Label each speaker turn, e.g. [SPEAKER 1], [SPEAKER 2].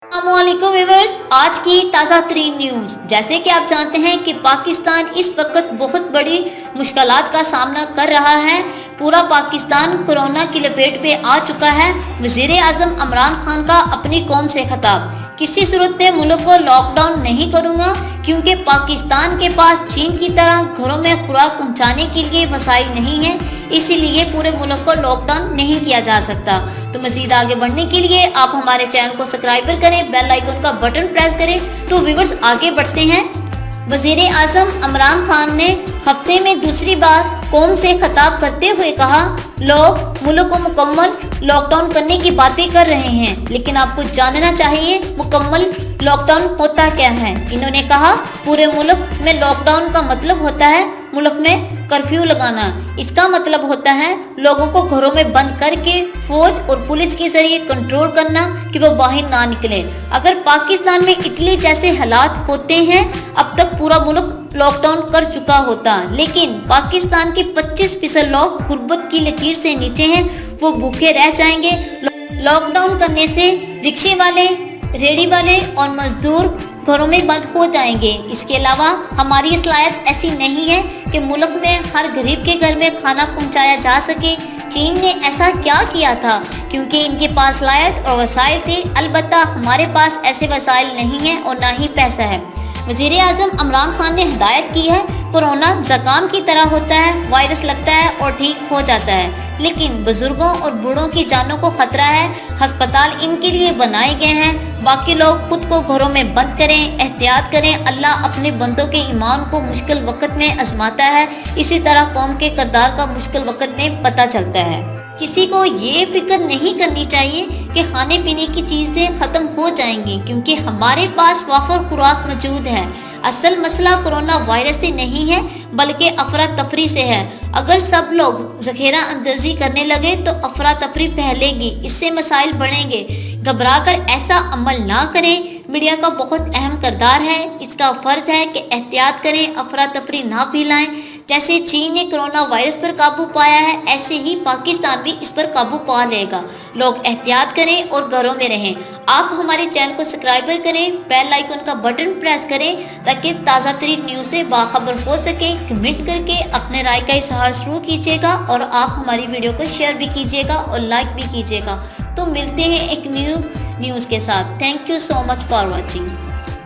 [SPEAKER 1] अस्सलामुअलैकुम व्यूअर्स, आज की ताज़ा तरीन न्यूज़। जैसे कि आप जानते हैं कि पाकिस्तान इस वक्त बहुत बड़ी मुश्किलात का सामना कर रहा है। पूरा पाकिस्तान कोरोना की लपेट में आ चुका है। वज़ीर आज़म इमरान खान का अपनी कौम से खिताब, किसी सूरत में मुल्क को लॉकडाउन नहीं करूँगा, क्योंकि पाकिस्तान के पास चीन की तरह घरों में खुराक पहुँचाने के लिए वसाइल नहीं है, इसीलिए पूरे मुल्क को लॉकडाउन नहीं किया जा सकता। तो मज़ीद आगे बढ़ने के लिए आप हमारे चैनल को सब्सक्राइब करें, बेल आइकन का बटन प्रेस करें। तो व्यूअर्स आगे बढ़ते हैं। वज़ीर आज़म इमरान खान ने हफ्ते में दूसरी बार कौम से खिताब करते हुए कहा, लोग मुल्क को मुकम्मल लॉकडाउन करने की बातें कर रहे हैं, लेकिन आपको जानना चाहिए मुकम्मल लॉकडाउन होता क्या है। इन्होंने कहा, पूरे मुल्क में लॉकडाउन का मतलब होता है मुल्क में कर्फ्यू लगाना। इसका मतलब होता है लोगों को घरों में बंद करके फौज और पुलिस के जरिए कंट्रोल करना कि वो बाहर ना निकले। अगर पाकिस्तान में इटली जैसे हालात होते हैं, अब तक पूरा मुल्क लॉकडाउन कर चुका होता, लेकिन पाकिस्तान के 25% लोग गुर्बत की लकीर से नीचे हैं, वो भूखे रह जाएंगे। लॉकडाउन करने से रिक्शे वाले, रेडी वाले और मजदूर घरों में बंद हो जाएंगे। इसके अलावा हमारी सलाहियत ऐसी नहीं है कि मुल्क में हर गरीब के घर में खाना पहुंचाया जा सके। चीन ने ऐसा क्या किया था? क्योंकि इनके पास सलाहियत और वसाइल थे, अलबत्ता हमारे पास ऐसे वसाइल नहीं हैं और ना ही पैसा है। वज़ीर आज़म इमरान खान ने हिदायत की है, कोरोना ज़ुकाम की तरह होता है, वायरस लगता है और ठीक हो जाता है, लेकिन बुजुर्गों और बूढ़ों की जानों को खतरा है। अस्पताल इनके लिए बनाए गए हैं। बाकी लोग खुद को घरों में बंद करें, एहतियात करें। अल्लाह अपने बंदों के ईमान को मुश्किल वक्त में आजमाता है, इसी तरह कौम के किरदार का मुश्किल वक्त में पता चलता है। किसी को ये फिक्र नहीं करनी चाहिए कि खाने पीने की चीज़ें ख़त्म हो जाएंगी, क्योंकि हमारे पास वाफर खुराक मौजूद है। असल मसला कोरोना वायरस से नहीं है, बल्कि अफरा तफरी से है। अगर सब लोग ज़ख़ीरा अंदाज़ी करने लगे तो अफरा तफरी फैलेगी, इससे मसाइल बढ़ेंगे। घबरा कर ऐसा अमल ना करें। मीडिया का बहुत अहम किरदार है, इसका फ़र्ज़ है कि एहतियात करें, अफरा तफरी ना फैलाएं। जैसे चीन ने कोरोना वायरस पर काबू पाया है, ऐसे ही पाकिस्तान भी इस पर काबू पा लेगा। लोग एहतियात करें और घरों में रहें। आप हमारे चैनल को सब्सक्राइब करें, बेल आइकन का बटन प्रेस करें, ताकि ताज़ा तरीन न्यूज़ से बाखबर हो सकें। कमेंट करके अपने राय का इजहार शुरू कीजिएगा और आप हमारी वीडियो को शेयर भी कीजिएगा और लाइक भी कीजिएगा। तो मिलते हैं एक न्यू न्यूज़ के साथ। Thank you so much for watching.